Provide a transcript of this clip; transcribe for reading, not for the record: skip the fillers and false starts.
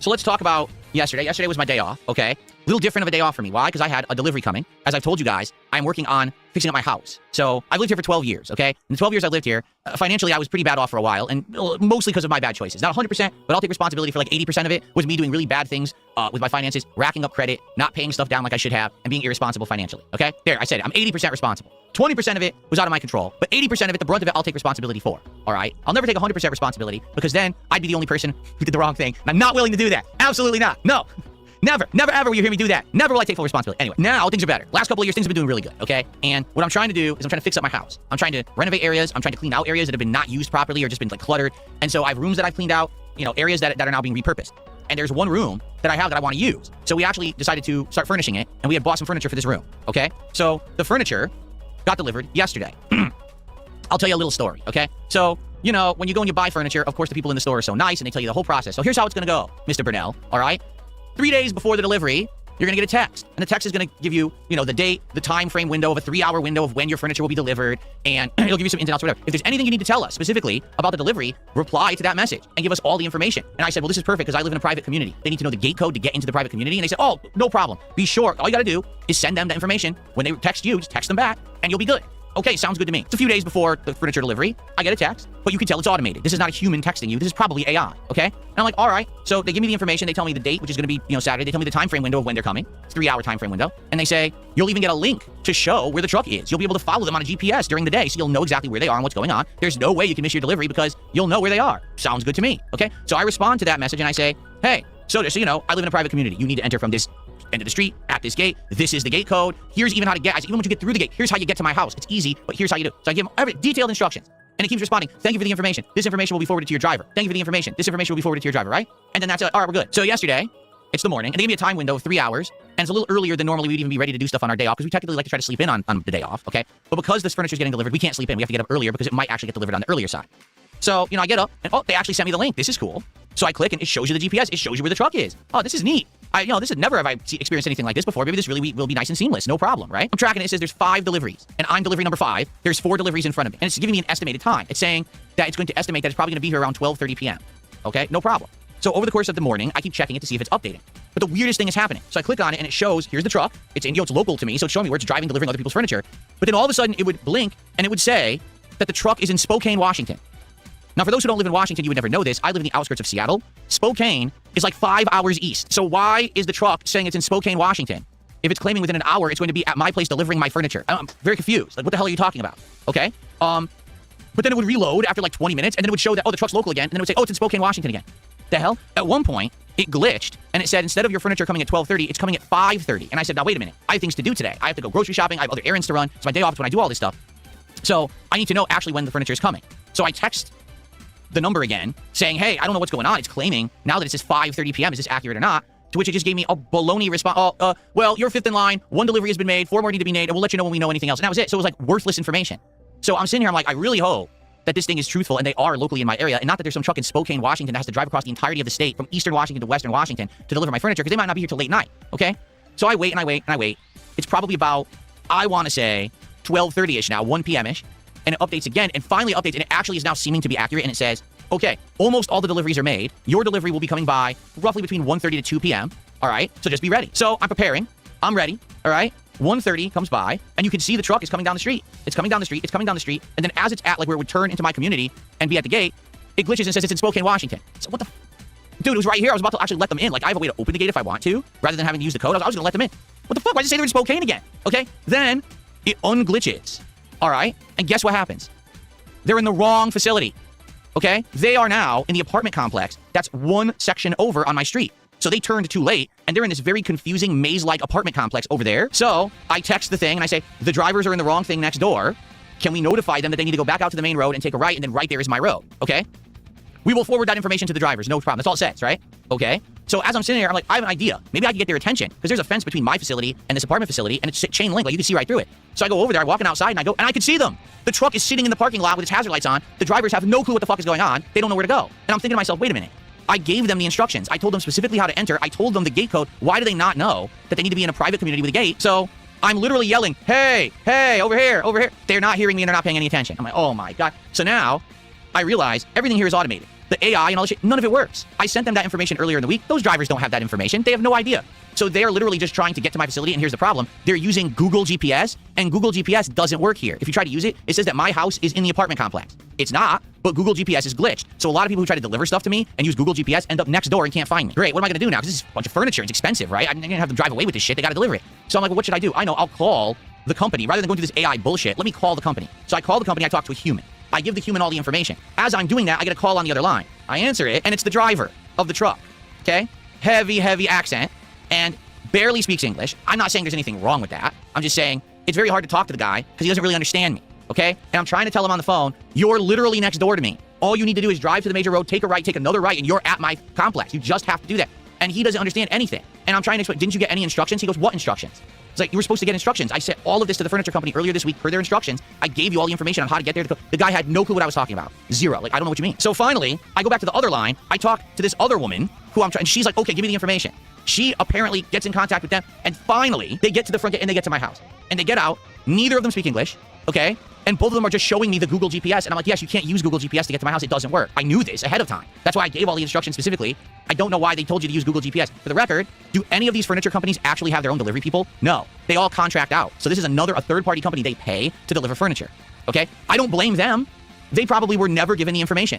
So let's talk about yesterday. Yesterday was my day off, okay? A little different of a day off for me. Why? Because I had a delivery coming. As I've told you guys, I'm working on fixing up my house. So I've lived here for 12 years, okay? In the 12 years I've lived here, financially I was pretty bad off for a while, and mostly because of my bad choices. Not 100%, but I'll take responsibility for like 80% of it was me doing really bad things with my finances, racking up credit, not paying stuff down like I should have, and being irresponsible financially, okay? There, I said it. I'm 80% responsible. 20% of it was out of my control, but 80% of it, the brunt of it, I'll take responsibility for, all right? I'll never take 100% responsibility because then I'd be the only person who did the wrong thing, and I'm not willing to do that. Absolutely not. No. Never, never, ever will you hear me do that. Never will I take full responsibility. Anyway, now things are better. Last couple of years, things have been doing really good, okay? And what I'm trying to do is I'm trying to fix up my house. I'm trying to renovate areas. I'm trying to clean out areas that have been not used properly or just been like cluttered. And so I have rooms that I've cleaned out, you know, areas that are now being repurposed. And there's one room that I have that I want to use. So we actually decided to start furnishing it, and we had bought some furniture for this room, okay? So the furniture got delivered yesterday. I'll tell you a little story, okay? So, you know, when you go and you buy furniture, of course, the people in the store are so nice, and they tell you the whole process. So here's how it's going to go, Mr. Burnell, all right? 3 days before the delivery, you're going to get a text. And the text is going to give you, you know, the date, the time frame window of a 3-hour window of when your furniture will be delivered. And it'll give you some ins and outs or whatever. If there's anything you need to tell us specifically about the delivery, reply to that message and give us all the information. And I said, well, this is perfect because I live in a private community. They need to know the gate code to get into the private community. And they said, oh, no problem. Be sure. All you got to do is send them the information. When they text you, just text them back and you'll be good. Okay, sounds good to me. It's a few days before the furniture delivery. I get a text, but you can tell it's automated. This is not a human texting you. This is probably AI, okay? And I'm like, all right. So they give me the information. They tell me the date, which is going to be, you know, Saturday. They tell me the time frame window of when they're coming. It's 3-hour time frame window. And they say, you'll even get a link to show where the truck is. You'll be able to follow them on a GPS during the day, so you'll know exactly where they are and what's going on. There's no way you can miss your delivery because you'll know where they are. Sounds good to me, okay? So I respond to that message and I say, hey, so just so you know, I live in a private community. You need to enter from this end of the street at this gate. This is the gate code. Here's even how to get. I said, even once you get through the gate, here's how you get to my house. It's easy, but here's how you do. So I give him every detailed instructions, and it keeps responding. Thank you for the information. This information will be forwarded to your driver. Thank you for the information. This information will be forwarded to your driver, right? And then that's it. All right, we're good. So yesterday, it's the morning, and they gave me a time window of 3 hours, and it's a little earlier than normally we'd even be ready to do stuff on our day off because we technically like to try to sleep in on the day off, okay? But because this furniture is getting delivered, we can't sleep in. We have to get up earlier because it might actually get delivered on the earlier side. So, you know, I get up, and oh, they actually sent me the link. This is cool. So I click, and it shows you the GPS. It shows you where the truck is. Oh, this is neat. This is never have I experienced anything like this before. Maybe this really will be nice and seamless. No problem, right? I'm tracking it. It says there's 5 deliveries, and I'm delivery number 5. There's 4 deliveries in front of me, and it's giving me an estimated time. It's saying that it's going to estimate that it's probably going to be here around 12:30 p.m. Okay, no problem. So over the course of the morning, I keep checking it to see if it's updating. But the weirdest thing is happening. So I click on it, and it shows here's the truck. It's in, it's local to me, so it's showing me where it's driving, delivering other people's furniture. But then all of a sudden, it would blink, and it would say that the truck is in Spokane, Washington. Now, for those who don't live in Washington, you would never know this. I live in the outskirts of Seattle. Spokane is like 5 hours east. So why is the truck saying it's in Spokane, Washington? If it's claiming within an hour, it's going to be at my place delivering my furniture. I'm very confused. Like, what the hell are you talking about? Okay. But then it would reload after like 20 minutes, and then it would show that, oh, the truck's local again. And then it would say, oh, it's in Spokane, Washington again. The hell? At one point, it glitched, and it said, instead of your furniture coming at 12:30, it's coming at 5:30. And I said, now, wait a minute. I have things to do today. I have to go grocery shopping. I have other errands to run. It's my day off when I do all this stuff. So I need to know actually when the furniture is coming. So I text the number again, saying, hey, I don't know what's going on. It's claiming now that it says 5:30 p.m. Is this accurate or not? To which it just gave me a baloney response. Well, you're 5th in line. 1 delivery has been made. 4 more need to be made, and we'll let you know when we know anything else. And that was it. So it was like worthless information. So I'm sitting here, I'm like, I really hope that this thing is truthful and they are locally in my area, and not that there's some truck in Spokane, Washington that has to drive across the entirety of the state from eastern Washington to western Washington to deliver my furniture because they might not be here till late night, okay? So I wait and I wait and I wait. It's probably about, I want to say, 12:30-ish now, 1 p.m.-ish, and it updates again, and finally updates, and it actually is now seeming to be accurate, and it says, okay, almost all the deliveries are made. Your delivery will be coming by roughly between 1:30 to 2 p.m., all right? So just be ready. So I'm preparing. I'm ready, all right? 1:30 comes by, and you can see the truck is coming down the street. It's coming down the street. It's coming down the street. And then as it's at, like, where it would turn into my community and be at the gate, it glitches and says it's in Spokane, Washington. So what the dude, it was right here. I was about to actually let them in. Like, I have a way to open the gate if I want to, rather than having to use the code. I was going to let them in. What the fuck? Why did it say they're in Spokane again? Okay? Then it unglitches, all right? And guess what happens? They're in the wrong facility, okay? They are now in the apartment complex that's 1 section over on my street. So they turned too late, and they're in this very confusing maze-like apartment complex over there. So I text the thing, and I say, the drivers are in the wrong thing next door. Can we notify them that they need to go back out to the main road and take a right, and then right there is my road, okay? We will forward that information to the drivers, no problem. That's all it says, right? Okay? So as I'm sitting here, I'm like, I have an idea. Maybe I can get their attention, because there's a fence between my facility and this apartment facility, and it's chain link, like you can see right through it. So I go over there, I'm walking outside, and I go, and I can see them. The truck is sitting in the parking lot with its hazard lights on. The drivers have no clue what the fuck is going on. They don't know where to go. And I'm thinking to myself, wait a minute. I gave them the instructions. I told them specifically how to enter. I told them the gate code. Why do they not know that they need to be in a private community with a gate? So I'm literally yelling, hey, hey, over here, over here. They're not hearing me and they're not paying any attention. I'm like, oh my God. So now I realize everything here is automated. the AI and all this shit, none of it works. I sent them that information earlier in the week. Those drivers don't have that information. They have no idea. So they're literally just trying to get to my facility, and here's the problem. They're using Google GPS, and Google GPS doesn't work here. If you try to use it, it says that my house is in the apartment complex. It's not, but Google GPS is glitched. So a lot of people who try to deliver stuff to me and use Google GPS end up next door and can't find me. Great, what am I gonna do now? Because this is a bunch of furniture, it's expensive, right? I'm gonna have them drive away with this shit, they gotta deliver it. So I'm like, well, what should I do? I know, I'll call the company. Rather than going through this AI bullshit, let me call the company. So I call the company, I talk to a human. I give the human all the information. As I'm doing that, I get a call on the other line. I answer it, and it's the driver of the truck, okay? Heavy accent, and barely speaks English. I'm not saying there's anything wrong with that. I'm just saying it's very hard to talk to the guy because he doesn't really understand me, okay? And I'm trying to tell him on the phone, you're literally next door to me. All you need to do is drive to the major road, take a right, take another right, and you're at my complex. You just have to do that. And he doesn't understand anything. And I'm trying to explain, didn't you get any instructions? He goes, what instructions? It's like, you were supposed to get instructions. I said all of this to the furniture company earlier this week per their instructions. I gave you all the information on how to get there. The guy had no clue what I was talking about. Zero. Like, I don't know what you mean. So finally, I go back to the other line. I talk to this other woman who I'm trying, and she's like, okay, give me the information. She apparently gets in contact with them, and finally, they get to the front gate and they get to my house. And they get out. Neither of them speak English, okay? And both of them are just showing me the Google GPS. And I'm like, yes, you can't use Google GPS to get to my house. It doesn't work. I knew this ahead of time. That's why I gave all the instructions specifically. I don't know why they told you to use Google GPS. For the record, do any of these furniture companies actually have their own delivery people? No. They all contract out. So this is a third-party company they pay to deliver furniture, okay? I don't blame them. They probably were never given the information.